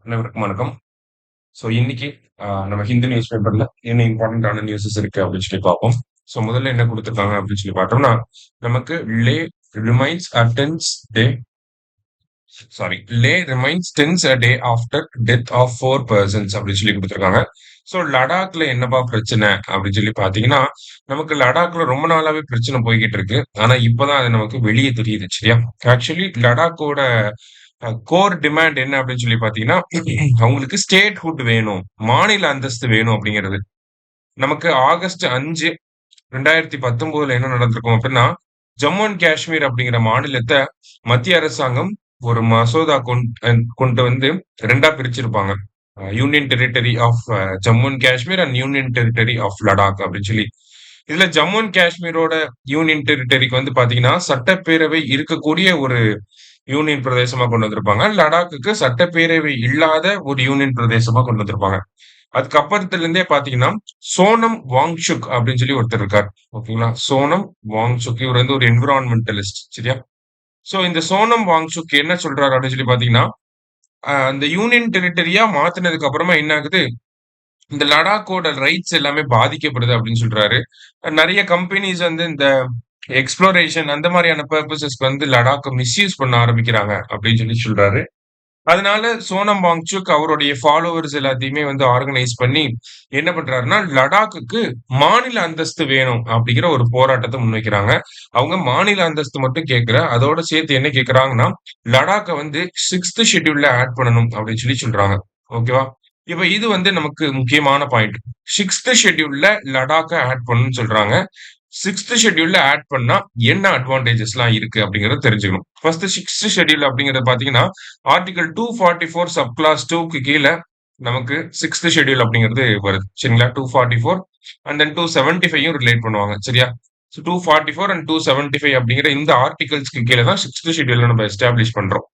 அனைவருக்கும் வணக்கம். இன்னைக்கு நம்ம ஹிந்து நியூஸ் பேப்பர்ல என்ன இம்பார்ட்டன்டான நியூஸஸ் இருக்கு அப்படின்னு சொல்லி பார்ப்போம். முதல்ல என்ன குடுத்துருக்காங்க அப்படின்னு சொல்லி பார்த்தோம்னா, நமக்கு lay remains attends day lay remains tens a day after death of 4 persons அப்படின்னு சொல்லி குடுத்துருக்காங்க. லடாக்ல என்னப்பா பிரச்சனை அப்படின்னு சொல்லி பார்த்தீங்கன்னா, நமக்கு லடாக்ல ரொம்ப நாளாவே பிரச்சனை போய்க்கிட்டு இருக்கு. ஆனா இப்பதான் அது நமக்கு வெளிய தெரியுது. சரியா? ஆக்சுவலி லடாக்கோட கோர் டிமாண்ட் என்ன அப்படின்னு சொல்லி பார்த்தீங்கன்னா, அவங்களுக்கு ஸ்டேட்ஹுட் வேணும். மாநில அந்தஸ்து வேணும் அப்படிங்கிறது. நமக்கு ஆகஸ்ட் 5, 2019ல என்ன நடந்திருக்கும் அப்படின்னா, ஜம்மு அண்ட் காஷ்மீர் அப்படிங்கிற மாநிலத்த மத்திய அரசாங்கம் ஒரு மசோதா கொண்டு வந்து 2ஆ பிரிச்சிருப்பாங்க. Union territory of Jammu and Kashmir and union territory of Ladakh அப்படின்னு சொல்லி. இதுல ஜம்மு அண்ட் காஷ்மீரோட யூனியன் டெரிட்டரிக்கு வந்து பாத்தீங்கன்னா, சட்டப்பேரவை இருக்கக்கூடிய ஒரு யூனியன் பிரதேசமா கொண்டு வந்திருப்பாங்க. லடாக்குக்கு சட்டப்பேரவை இல்லாத ஒரு யூனியன் பிரதேசமா கொண்டு வந்திருப்பாங்க. அதுக்கப்புறத்துல இருந்தே பாத்தீங்கன்னா, சோனம் வாங்சுக் அப்படின்னு சொல்லி ஒருத்தர் இருக்கார். ஓகேங்களா? சோனம் வாங்சுக் இவர் வந்து ஒரு என்விரான்மெண்டலிஸ்ட். சரியா? இந்த சோனம் வாங்சுக் என்ன சொல்றாரு அப்படின்னு சொல்லி பாத்தீங்கன்னா, அந்த யூனியன் டெரிட்டரியா மாத்துனதுக்கு அப்புறமா என்ன ஆகுது, இந்த லடாக்கோட ரைட்ஸ் எல்லாமே பாதிக்கப்படுது அப்படின்னு சொல்றாரு. நெறைய கம்பெனிஸ் வந்து இந்த எக்ஸ்ப்ளோரேஷன் அந்த மாதிரியான பர்ப்பஸஸ்க்கு வந்து லடாக்க மிஸ்யூஸ் பண்ண ஆரம்பிக்கிறாங்க அப்படின்னு சொல்லி சொல்றாரு. அதனால சோனம் வாங்சுக் அவருடைய ஃபாலோவர்ஸ் எல்லாத்தையுமே வந்து ஆர்கனைஸ் பண்ணி என்ன பண்றாருன்னா, லடாக்குக்கு மாநில அந்தஸ்து வேணும் அப்படிங்கிற ஒரு போராட்டத்த முன்வைக்கிறாங்க. அவங்க மாநில அந்தஸ்து மட்டும் கேட்கல. அதோட சேர்த்து என்ன கேட்கறாங்கன்னா, லடாக்க வந்து 6த் ஷெட்யூல்ல ஆட் பண்ணணும் அப்படின்னு சொல்லி சொல்றாங்க. ஓகேவா? இப்ப இது வந்து நமக்கு முக்கியமான பாயிண்ட். 6த் ஷெட்யூல்ல லடாக்க ஆட் பண்ணணும்னு சொல்றாங்க. 6த் ஷெட்யூல்ல ஆட் பண்ணா என்ன அட்வான்டேஜஸ்லாம் இருக்கு அப்படிங்கறத தெரிஞ்சுக்கணும். ஃபர்ஸ்ட் 6த் ஷெட்யூல் அப்படிங்கறது பாத்தீங்கன்னா, ஆர்டிகல் 244 சப் கிளாஸ் 2க்கு கீழ நமக்கு 6த் ஷெட்யூல் அப்படிங்கிறது வருது. சரிங்களா? 244 அண்ட் தென் 275யும் ரிலேட் பண்ணுவாங்க. சரியா? 244 அண்ட் 275 அப்படிங்கிற இந்த ஆர்டிகல்ஸ்க்கு கீழ தான் 6த் ஷெட்யூல நம்ம எஸ்டாப்ளிஷ் பண்றோம்.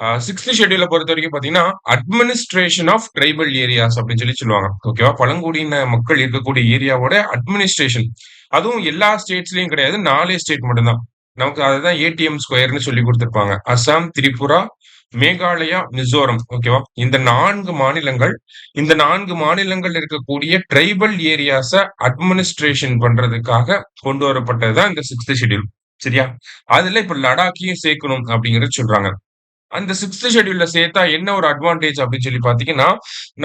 6த் ஷெட்யூல பொறுத்தவரைக்கும் பாத்தீங்கன்னா, அட்மினிஸ்ட்ரேஷன் ஆஃப் ட்ரைபல் ஏரியாஸ் அப்படின்னு சொல்லி சொல்லுவாங்க. ஓகேவா? பழங்குடியின மக்கள் இருக்கக்கூடிய ஏரியாவோட அட்மினிஸ்ட்ரேஷன். அதுவும் எல்லா ஸ்டேட்ஸ்லயும் கிடையாது. 4 ஸ்டேட் மட்டும் தான். நமக்கு அதுதான் ஏடிஎம் ஸ்கொயர்ன்னு சொல்லி குடுத்திருப்பாங்க. அசாம், திரிபுரா, மேகாலயா, மிசோரம். ஓகேவா? இந்த 4 மாநிலங்கள், இந்த 4 மாநிலங்கள்ல இருக்கக்கூடிய ட்ரைபல் ஏரியாஸ அட்மினிஸ்ட்ரேஷன் பண்றதுக்காக கொண்டு வரப்பட்டது தான் இந்த 6த் ஷெட்யூல். சரியா? அதுல இப்ப லடாக்கையும் சேர்க்கணும் அப்படிங்கறத சொல்றாங்க. அந்த 6த் ஷெட்யூல்ல சேர்த்தா என்ன ஒரு அட்வான்டேஜ் அப்படின்னு சொல்லி பாத்தீங்கன்னா,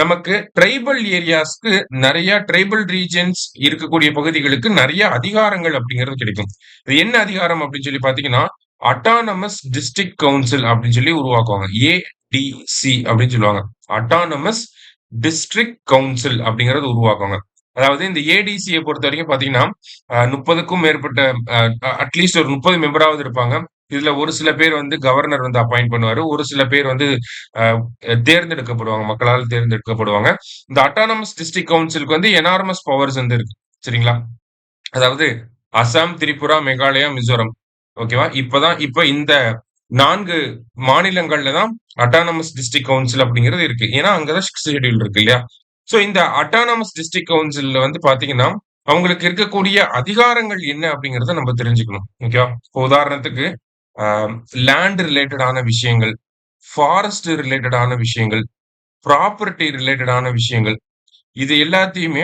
நமக்கு ட்ரைபல் ஏரியாஸ்க்கு நெறைய ட்ரைபல் ரீஜியன்ஸ் இருக்கக்கூடிய பகுதிகளுக்கு நெறைய அதிகாரங்கள் அப்படிங்கிறது கிடைக்கும். இது என்ன அதிகாரம் அப்படின்னு சொல்லி பாத்தீங்கன்னா, அட்டானமஸ் டிஸ்ட்ரிக்ட் கவுன்சில் அப்படின்னு சொல்லி உருவாக்குவாங்க. ஏடிசி அப்படின்னு சொல்லுவாங்க. அட்டானமஸ் டிஸ்ட்ரிக்ட் கவுன்சில் அப்படிங்கறது உருவாக்குவாங்க. அதாவது இந்த ஏடிசியை பொறுத்தவரைக்கும் பாத்தீங்கன்னா, 30க்கும் மேற்பட்ட அட்லீஸ்ட் ஒரு 30 மெம்பராவது இருப்பாங்க. இதுல ஒரு சில பேர் வந்து கவர்னர் வந்து அப்பாயிண்ட் பண்ணுவாரு. ஒரு சில பேர் வந்து அ தேர்ந்தெடுக்கப்படுவாங்க. மக்களால் தேர்ந்தெடுக்கப்படுவாங்க. இந்த அட்டானமஸ் டிஸ்ட்ரிக்ட் கவுன்சிலுக்கு வந்து எனார்மஸ் பவர்ஸ் வந்து இருக்கு. சரிங்களா? அதாவது அசாம், திரிபுரா, மேகாலயா, மிசோரம். ஓகேவா? இப்ப இந்த 4 மாநிலங்கள்ல தான் அட்டானமஸ் டிஸ்ட்ரிக்ட் கவுன்சில் அப்படிங்கிறது இருக்கு. ஏன்னா, அங்க தான் 6த் ஷெட்யூல் இருக்கு இல்லையா? இந்த அட்டானமஸ் டிஸ்ட்ரிக்ட் கவுன்சில்ல வந்து பாத்தீங்கன்னா, அவங்களுக்கு இருக்கக்கூடிய அதிகாரங்கள் என்ன அப்படிங்கிறத நம்ம தெரிஞ்சுக்கணும். ஓகேவா? இப்ப உதாரணத்துக்கு ஆ லேண்ட் ரிலேட்டடான விஷயங்கள், ஃபாரஸ்ட் ரிலேட்டடான விஷயங்கள், ப்ராப்பர்ட்டி ரிலேட்டடான விஷயங்கள். இது எல்லாத்தையுமே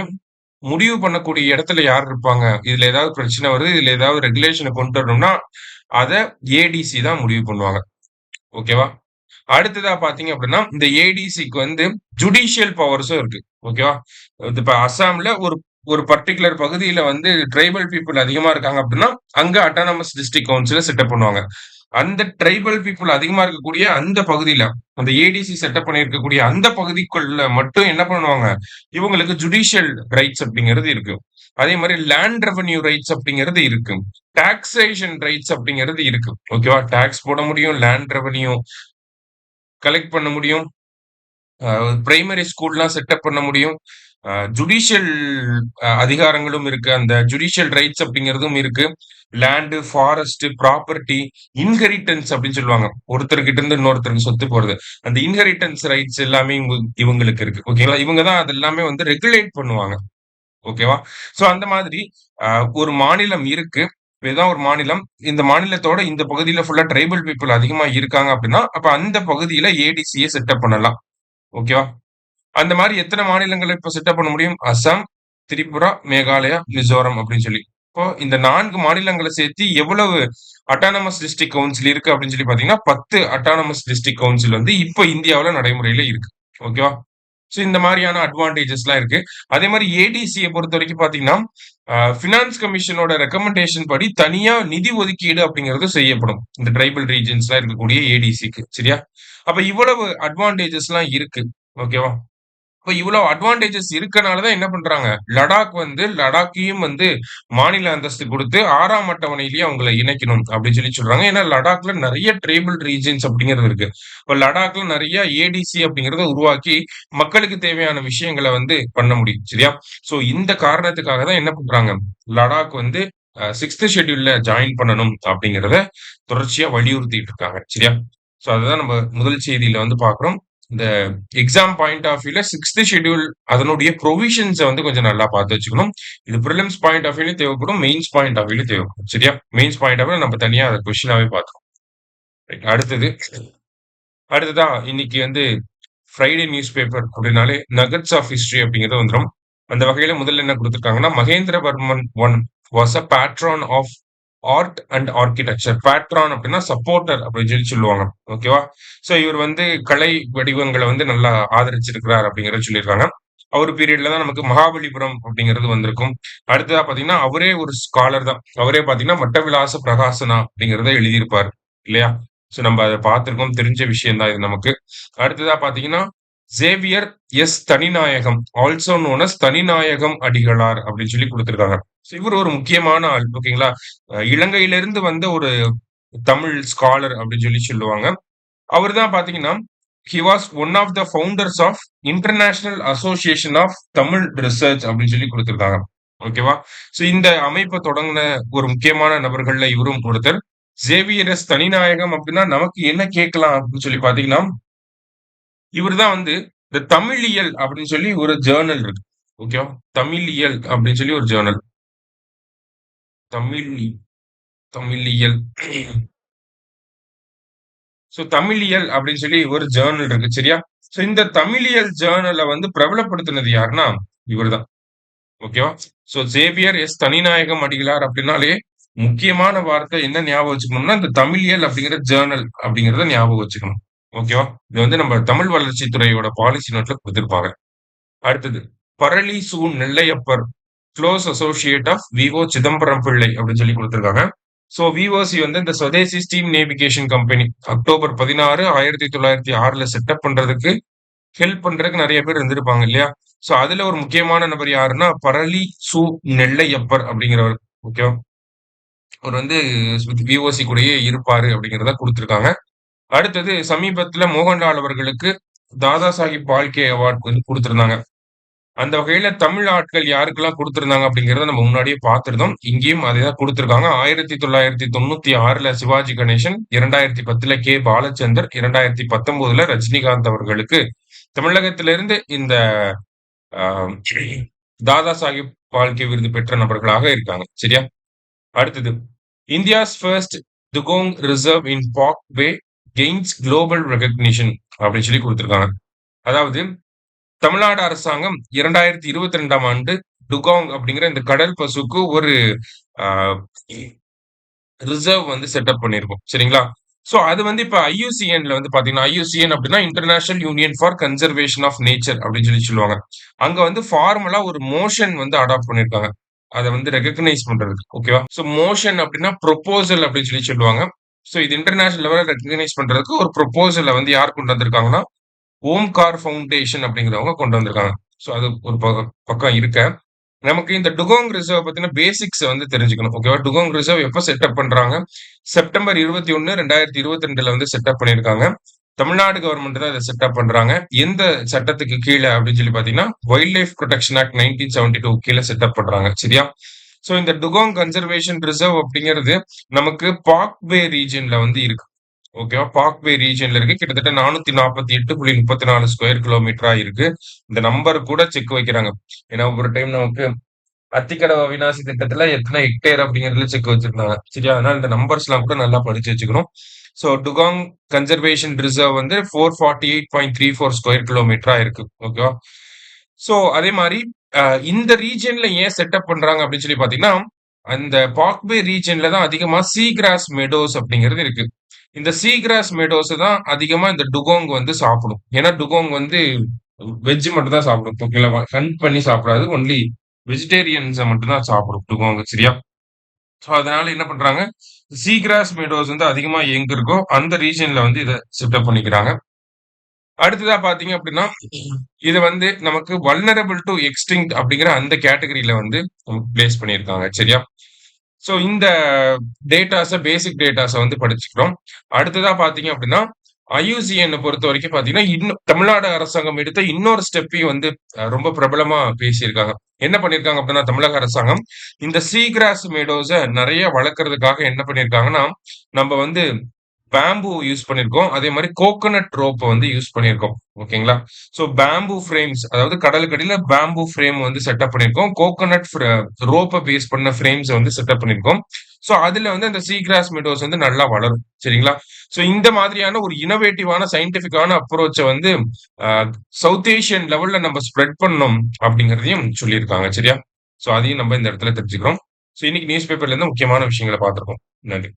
முடிவு பண்ணக்கூடிய இடத்துல யார் இருப்பாங்க? இதுல ஏதாவது பிரச்சனை வருது, இதுல ஏதாவது ரெகுலேஷன கொண்டு வரணும்னா, அத ஏடிசி தான் முடிவு பண்ணுவாங்க. ஓகேவா? அடுத்ததா பார்த்தீங்க அப்படின்னா, இந்த ஏடிசிக்கு வந்து ஜுடிஷியல் பவர்ஸும் இருக்கு. ஓகேவா? இப்ப அசாம்ல ஒரு ஒரு பர்ட்டிகுலர் பகுதியில வந்து ட்ரைபல் பீப்பிள் அதிகமா இருக்காங்க அப்படின்னா, அங்க அட்டானமஸ் டிஸ்ட்ரிக்ட் கவுன்சில செட்டப் பண்ணுவாங்க. அந்த ட்ரைபல் பீப்பிள் அதிகமா இருக்கக்கூடிய அந்த பகுதியில, அந்த ஏடிசி செட்டப் பண்ணியிருக்கக்கூடிய அந்த பகுதிக்குள்ள மட்டும் என்ன பண்ணுவாங்க, இவங்களுக்கு ஜுடிஷியல் ரைட்ஸ் அப்படிங்கிறது இருக்கு. அதே மாரி லேண்ட் ரெவென்யூ ரைட்ஸ் அப்படிங்கிறது இருக்கு. டாக்ஸேஷன் ரைட்ஸ் அப்படிங்கிறது இருக்கு. ஓகேவா? டாக்ஸ் போட முடியும், லேண்ட் ரெவென்யூ கலெக்ட் பண்ண முடியும். பிரைமரி ஸ்கூல்லாம் செட்டப் பண்ண முடியும். ஜுடிஷியல் அதிகாரங்களும் இருக்கு. அந்த ஜுடிஷியல் ரைட்ஸ் அப்படிங்கிறதும் இருக்கு. லேண்ட், ஃபாரஸ்ட், ப்ராப்பர்ட்டி, இன்ஹெரிட்டன்ஸ் அப்படின்னு சொல்லுவாங்க. ஒருத்தர்கிட்ட இருந்து இன்னொருத்தருக்கு சொத்து போறது. அந்த இன்ஹெரிட்டன்ஸ் ரைட்ஸ் எல்லாமே இவங்களுக்கு இருக்கு. ஓகேங்களா? இவங்க தான் அது எல்லாமே வந்து ரெகுலேட் பண்ணுவாங்க. ஓகேவா? அந்த மாதிரி ஒரு மாநிலம் இருக்கு. இதுதான் ஒரு மாநிலம். இந்த மாநிலத்தோட இந்த பகுதியில ஃபுல்லா ட்ரைபல் பீப்பிள் அதிகமா இருக்காங்க அப்படின்னா, அப்ப அந்த பகுதியில ஏடிசிய செட்டப் பண்ணலாம். ஓகேவா? அந்த மாரி எத்தன மாநிலங்கள இப்ப செட்டப் பண்ண முடியும்? அசாம், திரிபுரா, மேகாலயா, மிசோரம் அப்படின்னு சொல்லி. இப்போ இந்த 4 மாநிலங்கள சேர்த்து எவ்வளவு அட்டானமஸ் டிஸ்ட்ரிக்ட் கவுன்சில் இருக்கு அப்படின்னு சொல்லி பார்த்தீங்கன்னா, 10 அட்டானமஸ் டிஸ்ட்ரிக்ட் கவுன்சில் வந்து இப்ப இந்தியாவுல நடைமுறையில இருக்கு. ஓகேவா? ஸோ இந்த மாரியான அட்வான்டேஜஸ்லாம் இருக்கு. அதே மாரி ஏடிசிய பொறுத்தவரைக்கும் பார்த்தீங்கன்னா, ஃபினான்ஸ் கமிஷனோட ரெக்கமெண்டேஷன் படி தனியா நிதி ஒதுக்கீடு அப்படிங்கிறது செய்யப்படும். இந்த ட்ரைபல் ரீஜியன்ஸ்லாம் இருக்கக்கூடிய ஏடிசிக்கு. சரியா? அப்ப இவ்வளவு அட்வான்டேஜஸ்லாம் இருக்கு. ஓகேவா? இப்ப இவ்வளோ அட்வான்டேஜஸ் இருக்கனால தான் என்ன பண்றாங்க, லடாக்கையும் வந்து மாநில அந்தஸ்து குடுத்து 6ஆம் அட்டவணையிலேயே அவங்கள இணைக்கணும் அப்படின்னு சொல்லி சொல்றாங்க. ஏன்னா லடாக்ல நெறைய ட்ரைபல் ரீஜியன்ஸ் அப்படிங்கிறது இருக்கு. இப்ப லடாக்ல நெறைய ஏடிசி அப்படிங்கிறத உருவாக்கி மக்களுக்கு தேவையான விஷயங்கள வந்து பண்ண முடியும். சரியா? சோ இந்த காரணத்துக்காக தான் என்ன பண்றாங்க, லடாக் வந்து 6த் ஷெட்யூல்ல ஜாயின் பண்ணணும் அப்படிங்கிறத தொடர்ச்சியா வலியுறுத்திட்டு இருக்காங்க. சரியா? சோ அததான் நம்ம முதல் செய்தியில வந்து பார்க்கிறோம். இந்த எக்ஸாம் பாயிண்ட் ஆஃப் வியூல 6த் ஷெட்யூல் அதனுடைய ப்ரொவிஷன்ஸ வந்து கொஞ்சம் நல்லா பார்த்து வச்சுக்கணும். இது பிரிலிம்ஸ் பாயிண்ட் ஆஃப் வியூலயும் தேவைப்படும். மெயின்ஸ் பாயிண்ட் ஆஃப் வியூலயும் தேவைப்படும். சரியா? மெயின்ஸ் பாயிண்ட் ஆஃப் வியூல நம்ம தனியா அத கொஸ்டினாவே பார்த்துருவோம். ரைட். அடுத்ததா இன்னைக்கு வந்து ஃப்ரைடே நியூஸ் பேப்பர் அப்படின்னாலே நகட்ஸ் ஆஃப் ஹிஸ்டரி அப்படிங்கிறது வந்துரும். அந்த வகையில முதல்ல என்ன குடுத்திருக்காங்கன்னா, Mahendravarman one was a patron of art and architecture. Patron அப்படின்னா சப்போர்ட்டர் அப்படின்னு சொல்லி சொல்லுவாங்க. ஓகேவா? சோ இவர் வந்து கலை வடிவங்கள வந்து நல்லா ஆதரிச்சிருக்கிறார் அப்படிங்கிறத சொல்லியிருக்காங்க. அவர் பீரியட்ல தான் நமக்கு மகாபலிபுரம் அப்படிங்கிறது வந்திருக்கும். அடுத்ததா பார்த்தீங்கன்னா, அவரே ஒரு ஸ்காலர் தான். அவரே பார்த்தீங்கன்னா, மட்டவிலாச பிரகாசனா அப்படிங்கிறத எழுதியிருப்பார். இல்லையா? சோ நம்ம அத பார்த்திருக்கோம். தெரிஞ்ச விஷயம் தான் இது நமக்கு. அடுத்ததா பார்த்தீங்கன்னா, Xavier S. Thaninayagam, also known as Thaninayagam Adigalar அப்படின்னு சொல்லி குடுத்திருக்காங்க. சோ இவர் ஒரு முக்கியமான ஆள். ஓகேங்களா? இலங்கையிலிருந்து வந்த ஒரு தமிழ் ஸ்காலர் அப்படின்னு சொல்லி சொல்லுவாங்க. அவர் தான் பார்த்தீங்கன்னா, he was one of the founders of international association of Tamil research அப்படின்னு சொல்லி குடுத்திருக்காங்க. ஓகேவா? சோ இந்த அமைப்ப தொடங்குன ஒரு முக்கியமான நபர்கள்ல இவரும் ஒருத்தர். Xavier S. தனிநாயகம் அப்படின்னா நமக்கு என்ன கேட்கலாம் அப்படின்னு சொல்லி பார்த்தீங்கன்னா, இவரு தான் வந்து இந்த தமிழியல் அப்படின்னு சொல்லி ஒரு ஜர்னல் இருக்கு. ஓகேவா? தமிழியல் அப்படின்னு சொல்லி ஒரு ஜர்னல். தமிழ் தமிழியல். சோ தமிழியல் அப்படின்னு சொல்லி ஒரு ஜர்னல் இருக்கு. சரியா? சோ இந்த தமிழியல் ஜர்னல வந்து பிரபலப்படுத்தினது யாருன்னா, இவர்தான். ஓகேவா? So Xavier S. Thaninayagam Adigalar அப்படின்னாலே, முக்கியமான வார்த்தை என்ன ஞாபகம் வச்சுக்கணும்னா, இந்த தமிழியல் அப்படிங்கிற ஜர்னல் அப்படிங்கிறத ஞாபகம் வச்சுக்கணும். ஓகேவா? இது வந்து நம்ம தமிழ் வளர்ச்சி துறையோட பாலிசி நோட்ல குடுத்திருப்பாங்க. அடுத்தது, Parali Su. Nellaiyappar, close associate of VO. Chidambaram Pillai அப்படின்னு சொல்லி குடுத்திருக்காங்க. சோ விஓசி வந்து இந்த Swadeshi steam navigation company October 16, 1906ல செட்டப் பண்றதுக்கு ஹெல்ப் பண்றதுக்கு நெறைய பேர் இருந்திருப்பாங்க இல்லையா? சோ அதுல ஒரு முக்கியமான நபர் யாருன்னா, பரளி சு. நெல்லையப்பர் அப்படிங்கிறவர். ஓகேவா? அவர் வந்து விஓசி கூடயே இருப்பாரு அப்படிங்கிறத குடுத்திருக்காங்க. அடுத்தது சமீபத்துல மோகன்லால் அவர்களுக்கு தாதா சாஹிப் பால்கே அவார்ட் வந்து குடுத்திருந்தாங்க. அந்த வகையில தமிழ் ஆட்கள் யாருக்கெல்லாம் குடுத்திருந்தாங்க அப்படிங்கிறத நம்ம முன்னாடியே பார்த்திருந்தோம். இங்கேயும் அதே தான் குடுத்திருக்காங்க. 1996ல சிவாஜி கணேசன், 2010ல கே. பாலச்சந்தர், 2019ல ரஜினிகாந்த் அவர்களுக்கு தமிழகத்திலிருந்து இந்த அ தாதா சாஹிப் பால்கே விருது பெற்ற நபர்களாக இருக்காங்க. சரியா? அடுத்தது, India's first dugong reserve in பார்க்வே கெய்ன்ஸ் குளோபல் ரெகக்னிஷன் அப்படின்னு சொல்லி குடுத்திருக்காங்க. அதாவது தமிழ்நாடு அரசாங்கம் 2022ஆம் ஆண்டு டுகாங் அப்படிங்கிற இந்த கடல் பசுக்கு ஒரு ஆ ரிசர்வ் வந்து செட்டப் பண்ணியிருக்கோம். சரிங்களா? சோ அது வந்து இப்ப ஐயூசிஏன்ல வந்து பாத்தீங்கன்னா, ஐயூசிஏன் அப்படின்னா international union for conservation of nature அப்படின்னு சொல்லி சொல்லுவாங்க. அங்க வந்து ஃபார்மலா ஒரு மோஷன் வந்து அடாப்ட் பண்ணியிருக்காங்க. அத வந்து ரெகக்னைஸ் பண்றதுக்கு. ஓகேவா? சோ மோஷன் அப்படின்னா ப்ரொபோசல் அப்படின்னு சொல்லி சொல்லுவாங்க. சோ இது இன்டர்நேஷனல் லெவல்ல ரெகக்னைஸ் பண்றதுக்கு ஒரு ப்ரொபோசல வந்து யார் கொண்டு வந்திருக்காங்கன்னா, ஓம்கார் ஃபவுண்டேஷன் அப்படிங்கிறவங்க கொண்டு வந்திருக்காங்க. சோ அது ஒரு பக்கம் இருக்க. நமக்கு இந்த டுகோங் ரிசர்வ் பத்தின பேசிக்ஸ் வந்து தெரிஞ்சுக்கணும். ஓகேவா? டுகோங் ரிசர்வ் எப்ப செட்டப் பண்றாங்க? செப்டம்பர் 21, 2022ல வந்து செட்டப் பண்ணியிருக்காங்க. தமிழ்நாடு கவர்ன்மெண்ட் தான் இத செட்டப் பண்றாங்க. எந்த சட்டத்துக்கு கீழ அப்படின்னு சொல்லி பார்த்தீங்கன்னா, வைல்ட் லைஃப் புரொடெக்ஷன் ஆக்ட் 1972 கீழ செட்டப் பண்றாங்க. சரியா? சோ இந்த டுகோங் கன்சர்வேஷன் ரிசர்வ் அப்படிங்கிறது நமக்கு பார்க்வே ரீஜியன்ல வந்து இருக்கு. ஓகேவா? பார்க்வே ரீஜியன்ல இருக்கு. கிட்டத்தட்ட 448.34 ஸ்கொயர் கிலோமீட்டரா இருக்கு. இந்த நம்பர் கூட செக் வைக்கிறாங்க. ஏன்னா ஒரு டைம் நமக்கு அத்திக்கடவு அவிநாசி திட்டத்துல எத்தனை ஹெக்டேர் அப்படிங்கிறதுல செக் வச்சிருந்தாங்க. சரியா? அதனால இந்த நம்பர்ஸ்லாம் கூட நல்லா படிச்சு வச்சுக்கணும். ஸோ டுகாங் கன்சர்வேஷன் ரிசர்வ் வந்து 448.34 ஸ்கொயர் கிலோமீட்டரா இருக்கு. ஓகேவா? ஸோ அதே மாரி இந்த ரீஜியன்ல ஏன் செட்டப் பண்றாங்க அப்படின்னு சொல்லி பார்த்தீங்கன்னா, அந்த பார்க்வே ரீஜியன்ல தான் அதிகமா சீ கிராஸ் மெடோஸ் அப்படிங்கிறது இருக்கு. இந்த சீ கிராஸ் மெடோஸ் தான் அதிகமா இந்த டுகோங் வந்து சாப்பிடும். ஏன்னா டுகோங் வந்து வெஜ் மட்டும் தான் சாப்பிடும். ஓகேங்களா? ஹண்ட் பண்ணி சாப்பிடாது. ஒன்லி வெஜிடேரியன்ஸ மட்டும் தான் சாப்பிடும் டுகோங். சரியா? ஸோ அதனால என்ன பண்றாங்க, சீ கிராஸ் மெடோஸ் வந்து அதிகமா எங்க இருக்கோ அந்த ரீஜியன்ல வந்து இத செட்டப் பண்ணிக்கிறாங்க. அடுத்ததா பார்த்தீங்க அப்படின்னா, இது வந்து நமக்கு வல்னரபிள் டூ எக்ஸ்டிங்க்ட் அப்படிங்கிற அந்த கேட்டகரியில வந்து நமக்கு பிளேஸ் பண்ணியிருக்காங்க. சரியா? ஸோ இந்த பேசிக் டேட்டாஸ வந்து படிச்சுக்கிறோம். அடுத்ததா பார்த்தீங்க அப்படின்னா, ஐயுசிஎன் பொறுத்தவரைக்கும் பார்த்தீங்கன்னா, இன்னும் தமிழ்நாடு அரசாங்கம் எடுத்த இன்னொரு ஸ்டெப்பையும் வந்து ரொம்ப பிரபலமா பேசியிருக்காங்க. என்ன பண்ணியிருக்காங்க அப்படின்னா, தமிழக அரசாங்கம் இந்த சீ கிராஸ் மீடோஸ நெறைய வளர்க்கறதுக்காக என்ன பண்ணியிருக்காங்கன்னா, நம்ப வந்து பேம்பு யூஸ் பண்ணியிருக்கோம். அதே மாரி கோகனட் ரோப்ப வந்து யூஸ் பண்ணியிருக்கோம். ஓகேங்களா? ஸோ பேம்பு ஃப்ரேம்ஸ் அதாவது கடலுக்கடியில பேம்பு ஃப்ரேம் வந்து செட்டப் பண்ணியிருக்கோம். கோகனட் ரோப்ப பேஸ் பண்ண ஃப்ரேம்ஸ வந்து செட்டப் பண்ணியிருக்கோம். ஸோ அதுல வந்து அந்த சீ கிராஸ் மீடோஸ் வந்து நல்லா வளரும். சரிங்களா? ஸோ இந்த மாதிரியான ஒரு இன்னோவேட்டிவான சயன்டிஃபிக்கான அப்ரோச்ச வந்து அ சவுத் ஏசியன் லெவல்ல நம்ம ஸ்ப்ரெட் பண்ணணும் அப்படிங்கிறதையும் சொல்லியிருக்காங்க. சரியா? ஸோ அதையும் நம்ம இந்த இடத்துல தெரிஞ்சுக்கிறோம். ஸோ இன்னைக்கு நியூஸ் பேப்பர்ல இருந்து முக்கியமான விஷயங்கள பார்த்திருக்கோம். நன்றி.